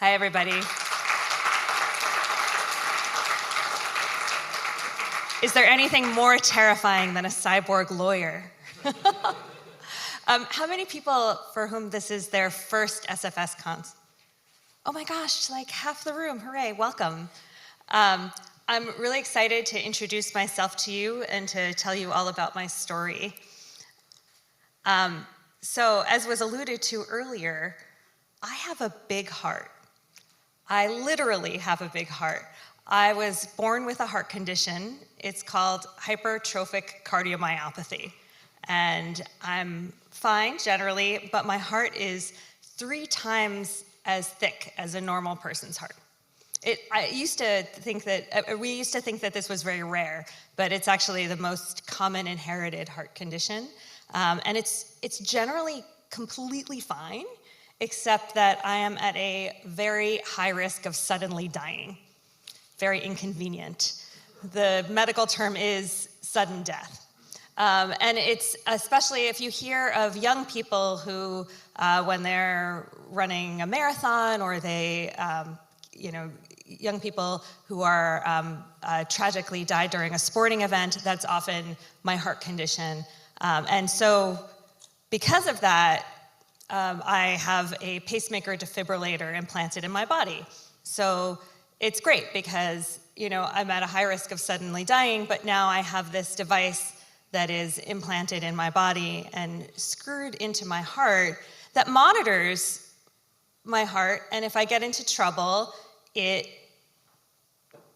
Hi, everybody. Is there anything more terrifying than a cyborg lawyer? How many people for whom this is their first SFS cons? Oh my gosh, like half the room, hooray, welcome. I'm really excited to introduce myself to you and to tell you all about my story. So as was alluded to earlier, I have a big heart. I literally have a big heart. I was born with a heart condition. It's called hypertrophic cardiomyopathy. And I'm fine generally, but my heart is 3 times as thick as a normal person's heart. We used to think that this was very rare, but it's actually the most common inherited heart condition. And it's generally completely fine, except that I am at a very high risk of suddenly dying. Very inconvenient. The medical term is sudden death. And it's especially if you hear of young people who, when they're running a marathon, or they, young people who are tragically died during a sporting event, that's often my heart condition. And so because of that, I have a pacemaker defibrillator implanted in my body. So it's great because, I'm at a high risk of suddenly dying, but now I have this device that is implanted in my body and screwed into my heart that monitors my heart, and if I get into trouble, it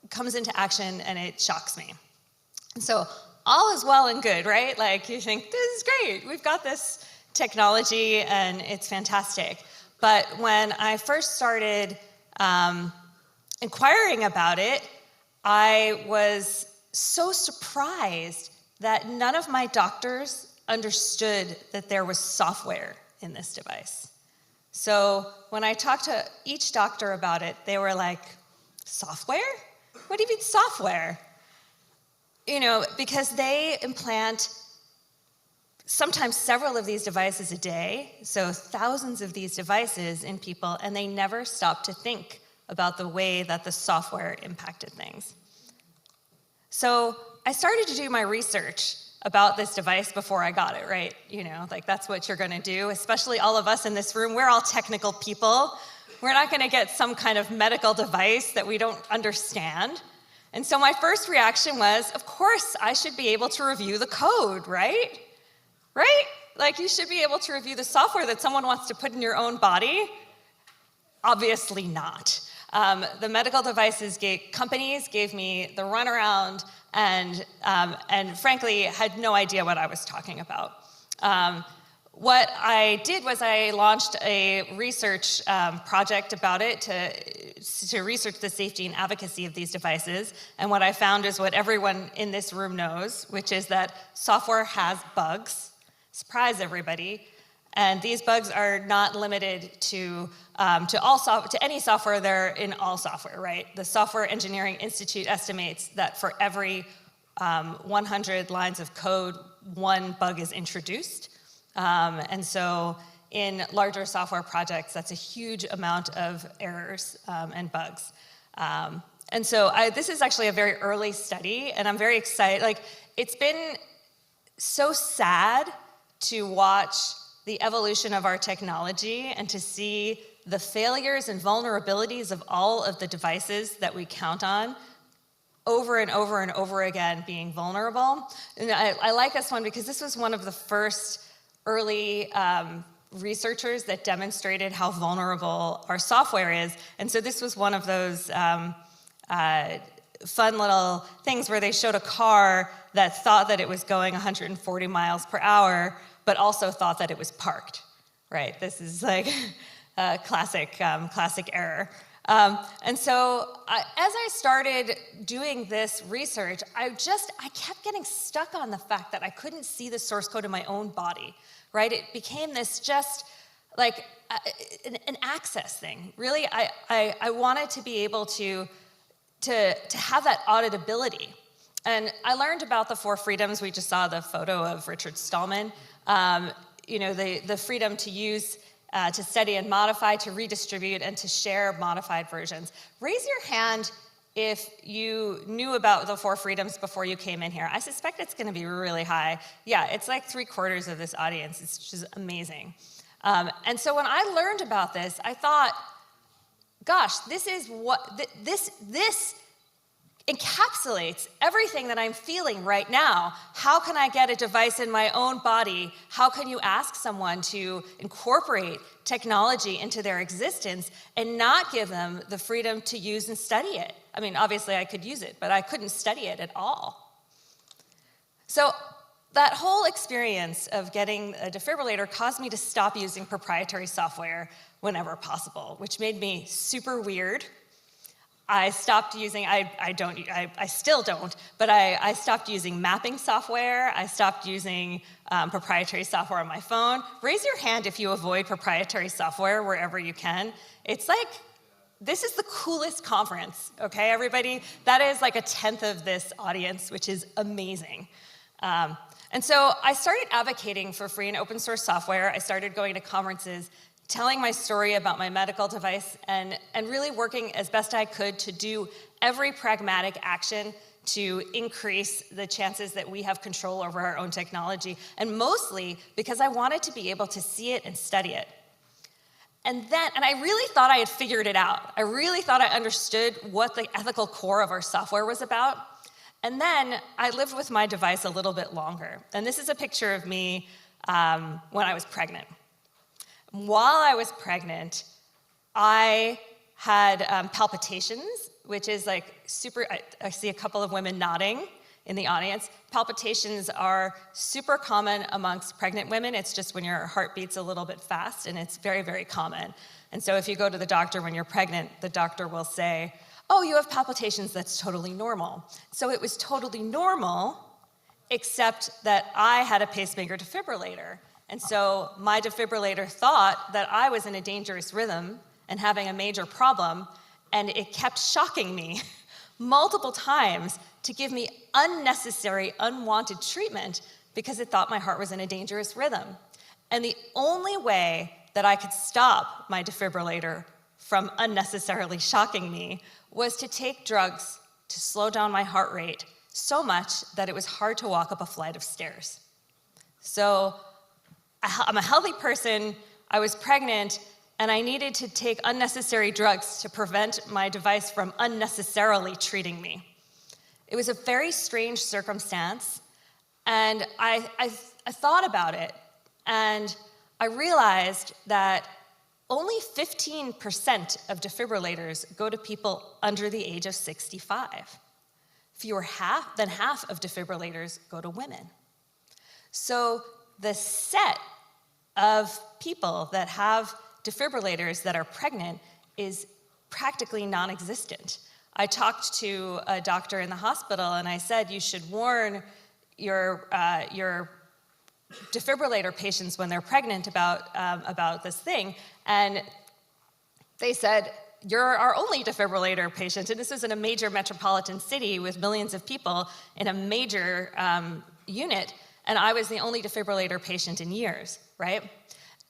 comes into action and it shocks me. So all is well and good, right? Like you think, this is great, we've got this technology and it's fantastic. But when I first started inquiring about it, I was so surprised that none of my doctors understood that there was software in this device. So when I talked to each doctor about it, they were like, software? What do you mean software? Because they implant sometimes several of these devices a day, so thousands of these devices in people, and they never stop to think about the way that the software impacted things. So I started to do my research about this device before I got it, right? That's what you're gonna do, especially all of us in this room. We're all technical people. We're not gonna get some kind of medical device that we don't understand. And so my first reaction was, of course, I should be able to review the code, right? Right? Like you should be able to review the software that someone wants to put in your own body. Obviously not. The medical devices companies gave me the runaround and frankly had no idea what I was talking about. What I did was I launched a research project about it to research the safety and advocacy of these devices. And what I found is what everyone in this room knows, which is that software has bugs. Surprise, everybody. And these bugs are not limited to any software. They're in all software, right? The Software Engineering Institute estimates that for every 100 lines of code, 1 bug is introduced. And so in larger software projects, that's a huge amount of errors and bugs. And so this is actually a very early study, and I'm very excited. It's been so sad to watch the evolution of our technology and to see the failures and vulnerabilities of all of the devices that we count on over and over and over again being vulnerable. And I like this one because this was one of the first early researchers that demonstrated how vulnerable our software is. And so this was one of those fun little things where they showed a car that thought that it was going 140 miles per hour, but also thought that it was parked, right? This is like a classic error. And so as I started doing this research, I kept getting stuck on the fact that I couldn't see the source code in my own body, right? It became this just like an access thing. Really, I wanted to be able to have that auditability. And I learned about the 4 freedoms. We just saw the photo of Richard Stallman. The freedom to use to study and modify, to redistribute, and to share modified versions. Raise your hand if you knew about the 4 freedoms before you came in here. I suspect it's going to be really high. Yeah, it's like 3/4 of this audience. It's just amazing. And so when I learned about this, I thought, gosh, this is what this encapsulates everything that I'm feeling right now. How can I get a device in my own body? How can you ask someone to incorporate technology into their existence and not give them the freedom to use and study it? I mean, obviously I could use it, but I couldn't study it at all. So that whole experience of getting a defibrillator caused me to stop using proprietary software whenever possible, which made me super weird. I stopped using, I still don't, but I stopped using mapping software. I stopped using proprietary software on my phone. Raise your hand if you avoid proprietary software wherever you can. It's like, this is the coolest conference, okay, everybody? That is like 1/10 of this audience, which is amazing. And so I started advocating for free and open source software. I started going to conferences, telling my story about my medical device, and really working as best I could to do every pragmatic action to increase the chances that we have control over our own technology, and mostly because I wanted to be able to see it and study it. And I really thought I had figured it out. I really thought I understood what the ethical core of our software was about. And then I lived with my device a little bit longer. And this is a picture of me when I was pregnant. While I was pregnant, I had palpitations, which is like super, I see a couple of women nodding in the audience. Palpitations are super common amongst pregnant women. It's just when your heart beats a little bit fast, and it's very, very common. And so if you go to the doctor when you're pregnant, the doctor will say, oh, you have palpitations, that's totally normal. So it was totally normal, except that I had a pacemaker defibrillator. And so my defibrillator thought that I was in a dangerous rhythm and having a major problem, and it kept shocking me multiple times to give me unnecessary, unwanted treatment because it thought my heart was in a dangerous rhythm. And the only way that I could stop my defibrillator from unnecessarily shocking me was to take drugs to slow down my heart rate so much that it was hard to walk up a flight of stairs. So I'm a healthy person, I was pregnant, and I needed to take unnecessary drugs to prevent my device from unnecessarily treating me. It was a very strange circumstance, and I thought about it, and I realized that only 15% of defibrillators go to people under the age of 65. Fewer than half of defibrillators go to women. So the set of people that have defibrillators that are pregnant is practically non-existent. I talked to a doctor in the hospital, and I said, you should warn your defibrillator patients when they're pregnant about this thing. And they said, you're our only defibrillator patient. And this was in a major metropolitan city with millions of people in a major unit. And I was the only defibrillator patient in years, right?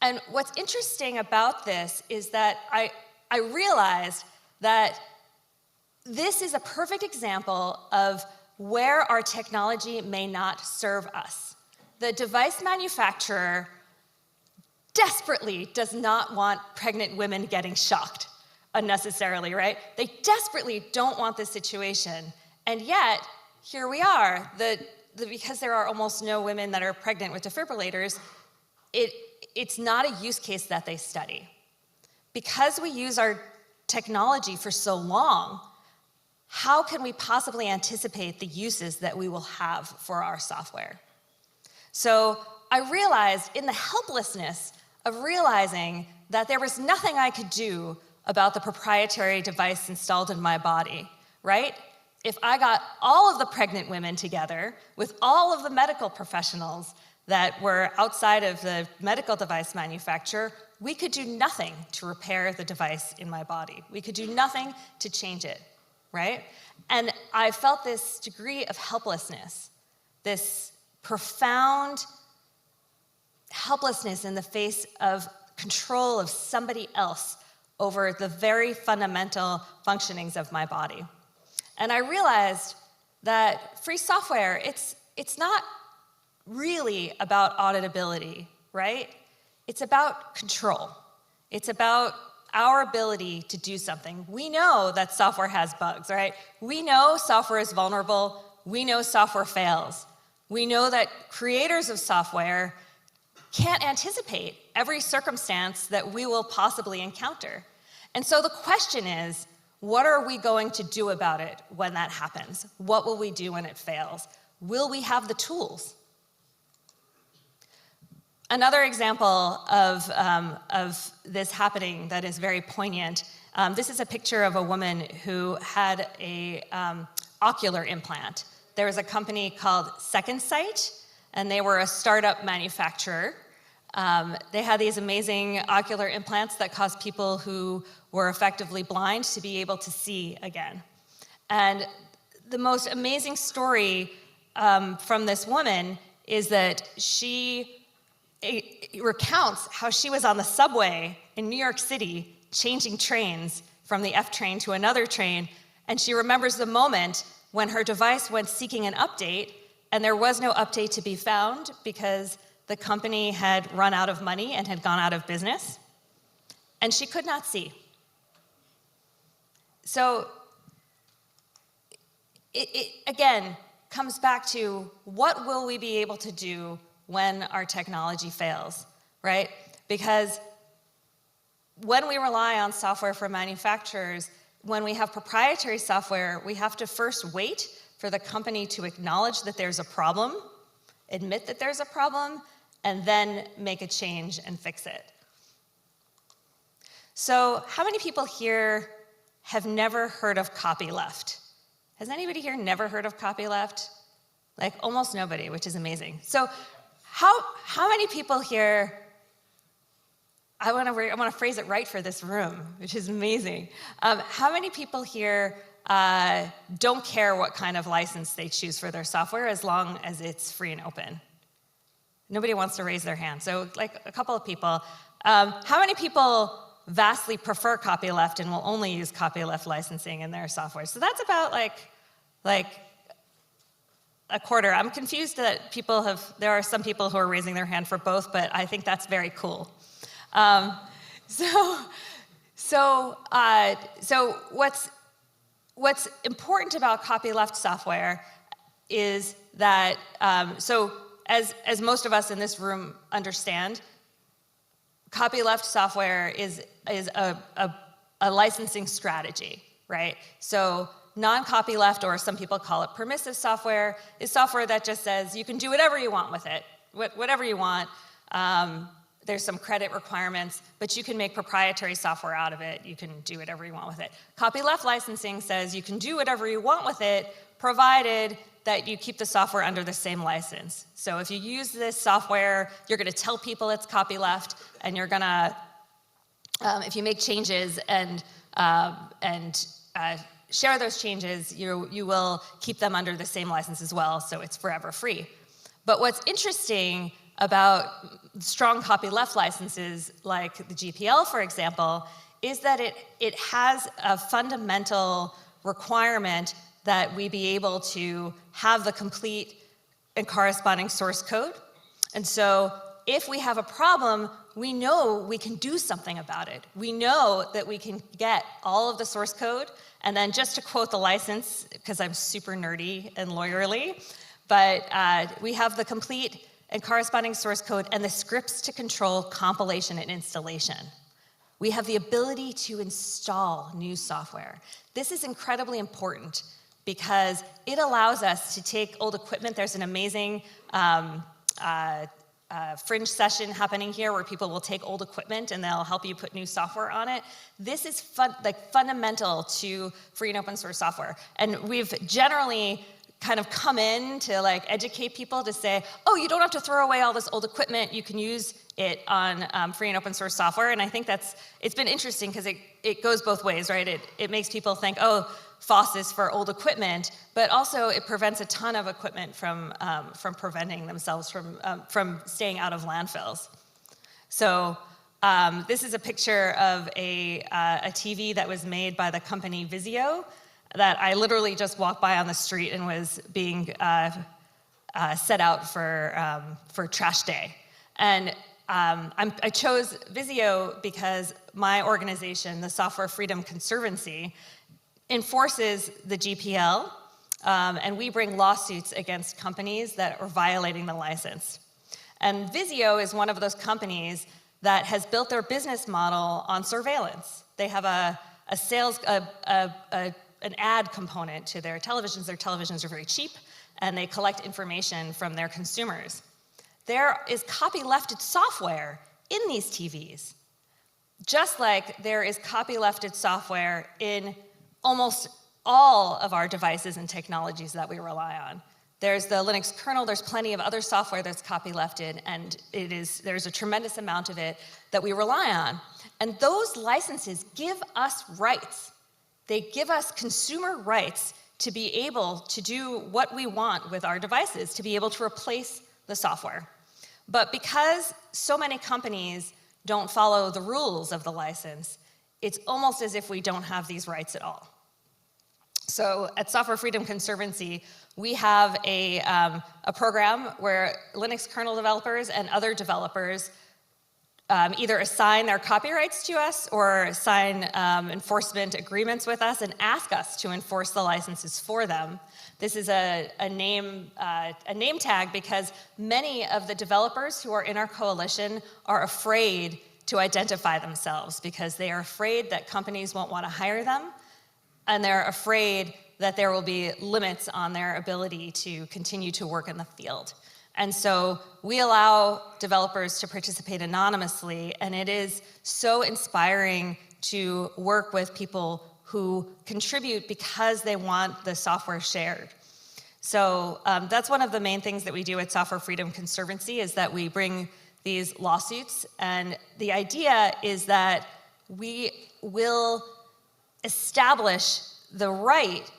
And what's interesting about this is that I realized that this is a perfect example of where our technology may not serve us. The device manufacturer desperately does not want pregnant women getting shocked unnecessarily, right? They desperately don't want this situation. And yet, here we are. Because there are almost no women that are pregnant with defibrillators, it's not a use case that they study. Because we use our technology for so long, how can we possibly anticipate the uses that we will have for our software? So I realized in the helplessness of realizing that there was nothing I could do about the proprietary device installed in my body, right? If I got all of the pregnant women together with all of the medical professionals that were outside of the medical device manufacturer, we could do nothing to repair the device in my body. We could do nothing to change it, right? And I felt this degree of helplessness, this profound helplessness in the face of control of somebody else over the very fundamental functionings of my body. And I realized that free software, it's not really about auditability, right? It's about control. It's about our ability to do something. We know that software has bugs, right? We know software is vulnerable. We know software fails. We know that creators of software can't anticipate every circumstance that we will possibly encounter. And so the question is, what are we going to do about it when that happens? What will we do when it fails? Will we have the tools? Another example of this happening that is very poignant, this is a picture of a woman who had a ocular implant. There was a company called Second Sight, and they were a startup manufacturer. They had these amazing ocular implants that caused people who were effectively blind to be able to see again. And the most amazing story from this woman is that she recounts how she was on the subway in New York City changing trains from the F train to another train, and she remembers the moment when her device went seeking an update, and there was no update to be found because the company had run out of money and had gone out of business, and she could not see. So it again comes back to, what will we be able to do when our technology fails, right? Because when we rely on software from manufacturers, when we have proprietary software, we have to first wait for the company to acknowledge that there's a problem, admit that there's a problem, and then make a change and fix it. So how many people here have never heard of copyleft? Has anybody here never heard of copyleft? Like almost nobody, which is amazing. So how many people here, I want to phrase it right for this room, which is amazing. How many people here don't care what kind of license they choose for their software as long as it's free and open? Nobody wants to raise their hand. So like a couple of people. How many people vastly prefer copyleft and will only use copyleft licensing in their software? So that's about like a quarter. I'm confused that there are some people who are raising their hand for both, but I think that's very cool. So what's important about copyleft software is that, as most of us in this room understand, copyleft software is a licensing strategy, right? So non-copyleft, or some people call it permissive software, is software that just says you can do whatever you want with it, whatever you want. There's some credit requirements, but you can make proprietary software out of it. You can do whatever you want with it. Copyleft licensing says you can do whatever you want with it, provided that you keep the software under the same license. So if you use this software, you're going to tell people it's copyleft, and you're going to, if you make changes and share those changes, you will keep them under the same license as well, so it's forever free. But what's interesting about strong copyleft licenses like the GPL, for example, is that it has a fundamental requirement that we be able to have the complete and corresponding source code. And so if we have a problem, we know we can do something about it. We know that we can get all of the source code, and then just to quote the license, because I'm super nerdy and lawyerly, but we have the complete and corresponding source code and the scripts to control compilation and installation. We have the ability to install new software. This is incredibly important because it allows us to take old equipment. There's an amazing fringe session happening here where people will take old equipment and they'll help you put new software on it. This is fundamental to free and open source software. And we've generally kind of come in to educate people to say, oh, you don't have to throw away all this old equipment, you can use it on free and open source software. And I think it's been interesting because it goes both ways, right? It makes people think, oh, FOSS is for old equipment, but also it prevents a ton of equipment from preventing themselves from staying out of landfills. So This is a picture of a TV that was made by the company Vizio that I literally just walked by on the street and was being set out for trash day. And I chose Vizio because my organization, the Software Freedom Conservancy, enforces the GPL, and we bring lawsuits against companies that are violating the license. And Vizio is one of those companies that has built their business model on surveillance. They have an ad component to their televisions. Their televisions are very cheap, and they collect information from their consumers. There is copylefted software in these TVs, just like there is copylefted software in almost all of our devices and technologies that we rely on. There's the Linux kernel, there's plenty of other software that's copylefted, and there's a tremendous amount of it that we rely on. And those licenses give us rights. They give us consumer rights to be able to do what we want with our devices, to be able to replace the software. But because so many companies don't follow the rules of the license, it's almost as if we don't have these rights at all. So at Software Freedom Conservancy, we have a program where Linux kernel developers and other developers either assign their copyrights to us or sign enforcement agreements with us and ask us to enforce the licenses for them. This is a name tag because many of the developers who are in our coalition are afraid to identify themselves because they are afraid that companies won't want to hire them, and they're afraid that there will be limits on their ability to continue to work in the field. And so we allow developers to participate anonymously, and it is so inspiring to work with people who contribute because they want the software shared. So that's one of the main things that we do at Software Freedom Conservancy is that we bring these lawsuits, and the idea is that we will establish the right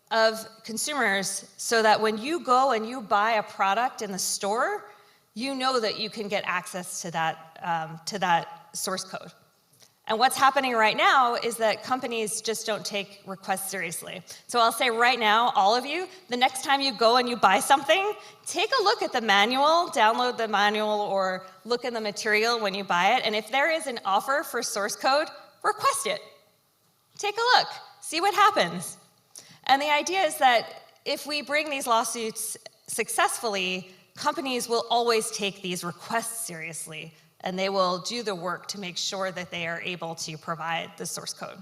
of consumers so that when you go and you buy a product in the store, you know that you can get access to that source code. And what's happening right now is that companies just don't take requests seriously. So I'll say right now, all of you, the next time you go and you buy something, take a look at the manual, download the manual, or look in the material when you buy it. And if there is an offer for source code, request it. Take a look, see what happens. And the idea is that if we bring these lawsuits successfully, companies will always take these requests seriously, and they will do the work to make sure that they are able to provide the source code.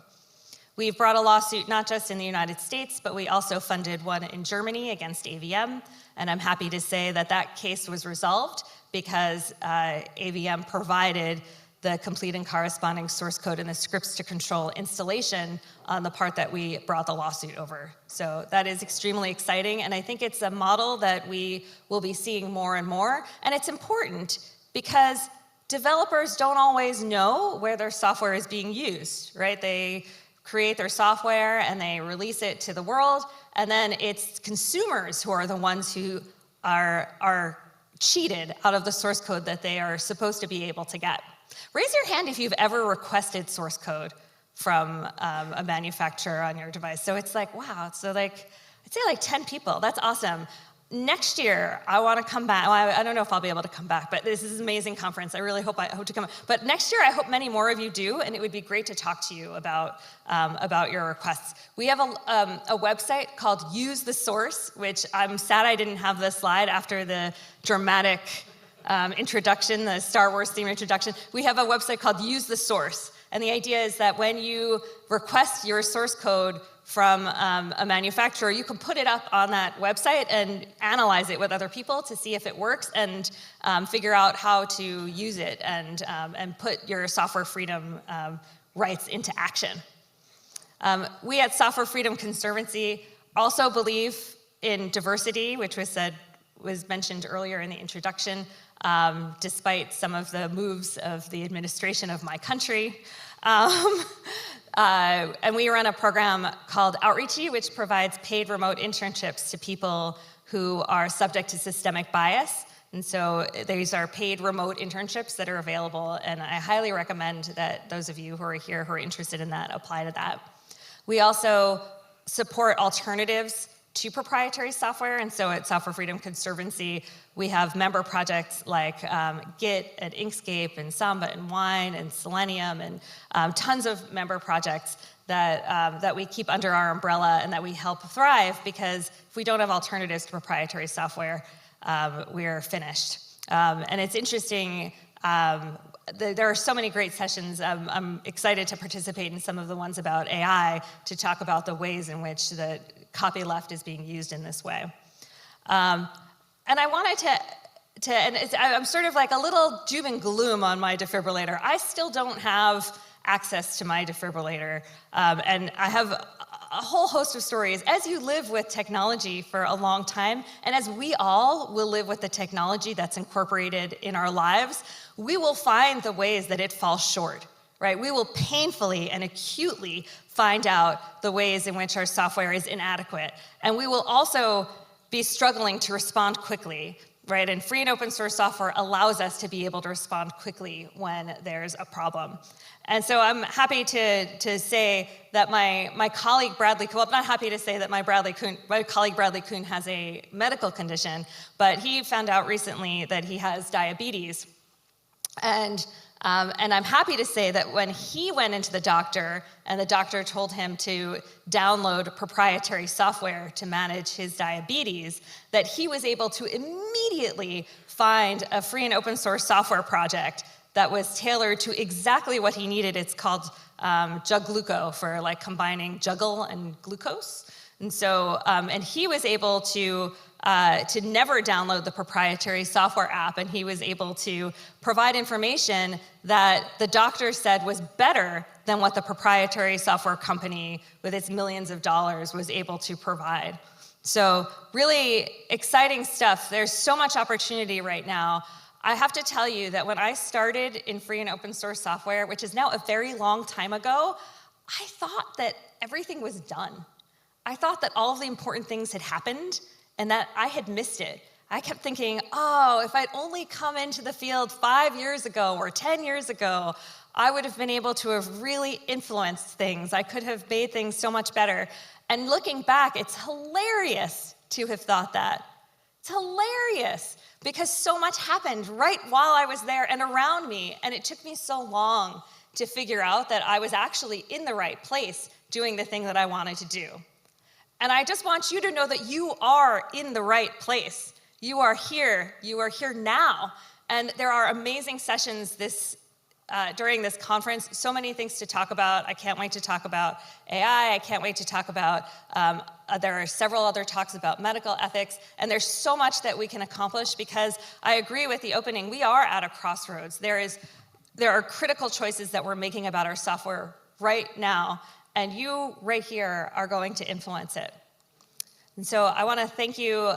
We've brought a lawsuit not just in the United States, but we also funded one in Germany against AVM, and I'm happy to say that that case was resolved because AVM provided the complete and corresponding source code and the scripts to control installation on the part that we brought the lawsuit over. So that is extremely exciting, and I think it's a model that we will be seeing more and more, and it's important because developers don't always know where their software is being used, right? They create their software and they release it to the world, and then it's consumers who are the ones who are cheated out of the source code that they are supposed to be able to get. Raise your hand if you've ever requested source code from a manufacturer on your device. So it's like, wow, so like, I'd say like 10 people, that's awesome. Next year, I want to come back. Well, I don't know if I'll be able to come back, but this is an amazing conference. I really hope to come. But next year, I hope many more of you do, and it would be great to talk to you about your requests. We have a website called Use the Source, which I'm sad I didn't have the slide after the dramatic introduction, the Star Wars theme introduction. We have a website called Use the Source, and the idea is that when you request your source code from a manufacturer, you can put it up on that website and analyze it with other people to see if it works and figure out how to use it and put your software freedom rights into action. We at Software Freedom Conservancy also believe in diversity, which was mentioned earlier in the introduction, despite some of the moves of the administration of my country. And we run a program called Outreachy, which provides paid remote internships to people who are subject to systemic bias, And so these are paid remote internships that are available, and I highly recommend that those of you who are here who are interested in that apply to that. We also support alternatives to proprietary software, and so at Software Freedom Conservancy, we have member projects like Git and Inkscape and Samba and Wine and Selenium and tons of member projects that we keep under our umbrella and that we help thrive, because if we don't have alternatives to proprietary software, we're finished. And it's interesting, there are so many great sessions. I'm excited to participate in some of the ones about AI to talk about the ways in which the copyleft is being used in this way. And I wanted I'm sort of like a little doom and gloom on my defibrillator. I still don't have access to my defibrillator, and I have a whole host of stories. As you live with technology for a long time, and as we all will live with the technology that's incorporated in our lives, we will find the ways that it falls short, right? We will painfully and acutely find out the ways in which our software is inadequate. And we will also be struggling to respond quickly, right? And free and open source software allows us to be able to respond quickly when there's a problem. And so I'm happy to say that my colleague Bradley Kuhn, well, I'm not happy to say that my colleague Bradley Kuhn has a medical condition, but he found out recently that he has diabetes. And I'm happy to say that when he went into the doctor and the doctor told him to download proprietary software to manage his diabetes, that he was able to immediately find a free and open source software project that was tailored to exactly what he needed. It's called Juggluco, for like combining juggle and glucose. And so, and he was able to never download the proprietary software app, and he was able to provide information that the doctor said was better than what the proprietary software company with its millions of dollars was able to provide. So really exciting stuff. There's so much opportunity right now. I have to tell you that when I started in free and open source software, which is now a very long time ago, I thought that everything was done. I thought that all of the important things had happened and that I had missed it. I kept thinking, oh, if I'd only come into the field 5 years ago or 10 years ago, I would have been able to have really influenced things. I could have made things so much better. And looking back, it's hilarious to have thought that. It's hilarious because so much happened right while I was there and around me, and it took me so long to figure out that I was actually in the right place doing the thing that I wanted to do. And I just want you to know that you are in the right place. You are here now. And there are amazing sessions during this conference, so many things to talk about. I can't wait to talk about AI. I can't wait to talk about, there are several other talks about medical ethics, and there's so much that we can accomplish because I agree with the opening. We are at a crossroads. There are critical choices that we're making about our software right now, and you right here are going to influence it. And so I want to thank you.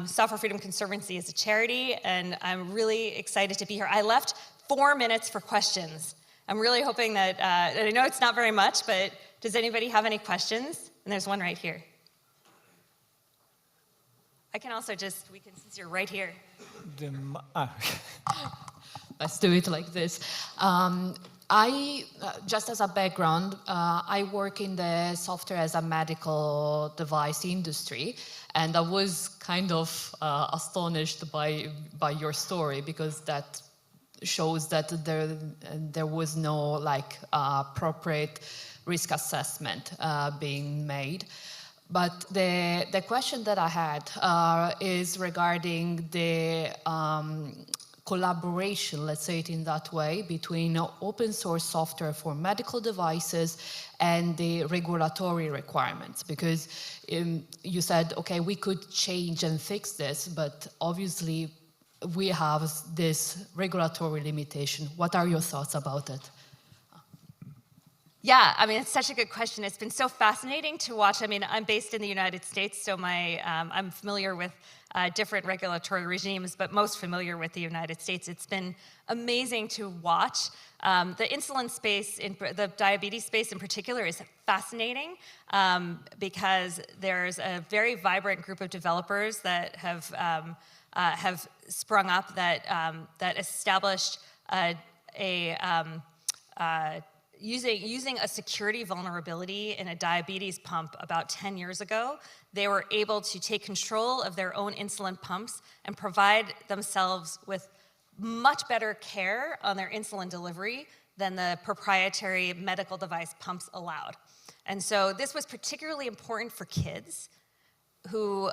Software Freedom Conservancy is a charity, and I'm really excited to be here. I left 4 minutes for questions. I'm really hoping that, I know it's not very much, but does anybody have any questions? And there's one right here. I can also since you're right here. Let's do it like this. Just as a background, I work in the software as a medical device industry, and I was kind of astonished by your story because that shows that there was no appropriate risk assessment being made. But the question that I had is regarding the collaboration, let's say it in that way, between open source software for medical devices and the regulatory requirements. Because you said, okay, we could change and fix this, but obviously we have this regulatory limitation. What are your thoughts about it? Yeah, I mean, it's such a good question. It's been so fascinating to watch. I mean, I'm based in the United States, so I'm familiar with different regulatory regimes, but most familiar with the United States. It's been amazing to watch. The insulin space, the diabetes space in particular, is fascinating because there's a very vibrant group of developers that have have sprung up that established using a security vulnerability in a diabetes pump about 10 years ago. They were able to take control of their own insulin pumps and provide themselves with much better care on their insulin delivery than the proprietary medical device pumps allowed. And so this was particularly important for kids who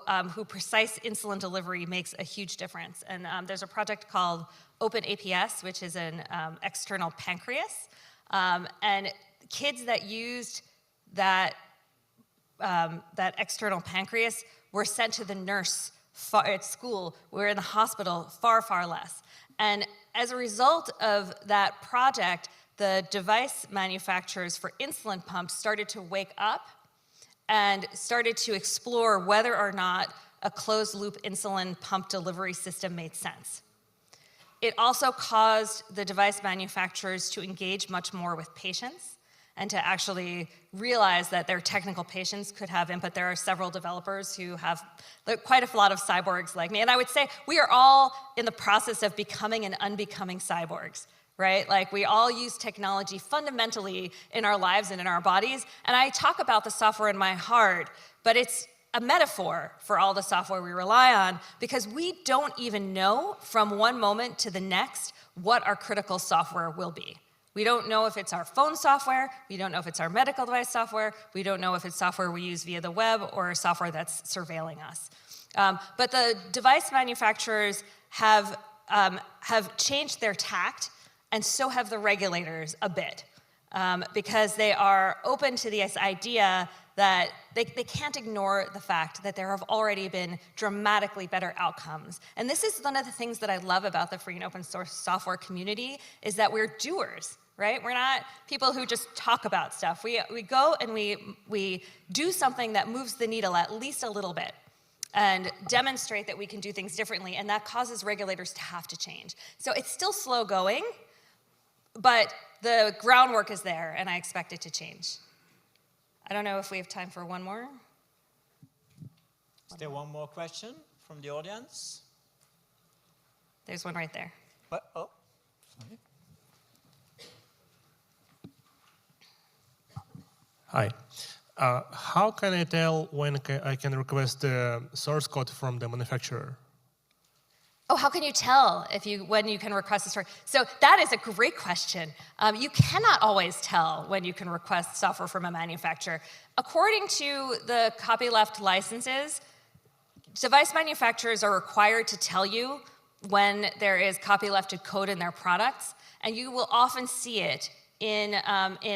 precise insulin delivery makes a huge difference. And there's a project called OpenAPS, which is an external pancreas. And kids that used that external pancreas were sent to the nurse at school. We were in the hospital far, far less. And as a result of that project, the device manufacturers for insulin pumps started to wake up and started to explore whether or not a closed-loop insulin pump delivery system made sense. It also caused the device manufacturers to engage much more with patients and to actually realize that their technical patients could have input. There are several developers who have quite a lot of cyborgs like me. And I would say we are all in the process of becoming and unbecoming cyborgs, right? Like we all use technology fundamentally in our lives and in our bodies. And I talk about the software in my heart, but it's a metaphor for all the software we rely on, because we don't even know from one moment to the next what our critical software will be. We don't know if it's our phone software, we don't know if it's our medical device software, we don't know if it's software we use via the web or software that's surveilling us. But the device manufacturers have changed their tact, and so have the regulators a bit, because they are open to this idea that they can't ignore the fact that there have already been dramatically better outcomes. And this is one of the things that I love about the free and open source software community, is that we're doers, right? We're not people who just talk about stuff. We go and we do something that moves the needle at least a little bit and demonstrate that we can do things differently, and that causes regulators to have to change. So it's still slow going, but the groundwork is there, and I expect it to change. I don't know if we have time for one more. Is there one more question from the audience? There's one right there. What? Oh, sorry. Hi. How can I tell when I can request the source code from the manufacturer? Oh, how can you tell when you can request a source? So that is a great question. You cannot always tell when you can request software from a manufacturer. According to the copyleft licenses, device manufacturers are required to tell you when there is copylefted code in their products, and you will often see it in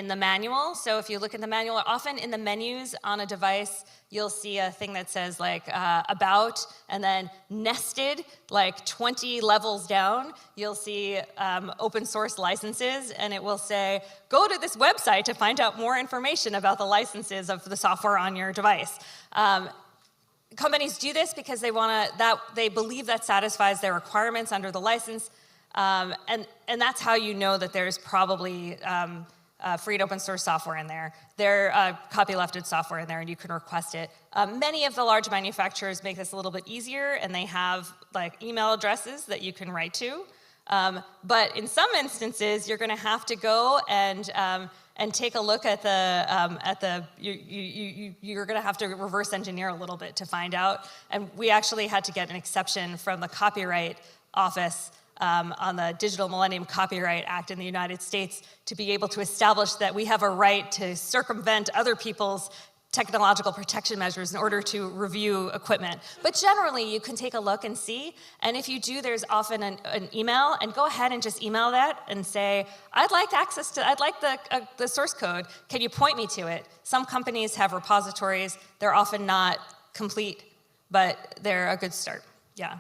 the manual. So if you look at the manual, often in the menus on a device, you'll see a thing that says like about, and then nested like 20 levels down, you'll see open source licenses, and it will say, go to this website to find out more information about the licenses of the software on your device. Companies do this because they believe that satisfies their requirements under the license. And that's how you know that there's probably free and open source software in there. There's copylefted software in there, and you can request it. Many of the large manufacturers make this a little bit easier, and they have like email addresses that you can write to. But in some instances, you're going to have to go and take a look at you're going to have to reverse engineer a little bit to find out. And we actually had to get an exception from the Copyright Office on the Digital Millennium Copyright Act in the United States to be able to establish that we have a right to circumvent other people's technological protection measures in order to review equipment. But generally, you can take a look and see, and if you do, there's often an email, and go ahead and just email that and say, I'd like the source code, can you point me to it? Some companies have repositories, they're often not complete, but they're a good start, yeah.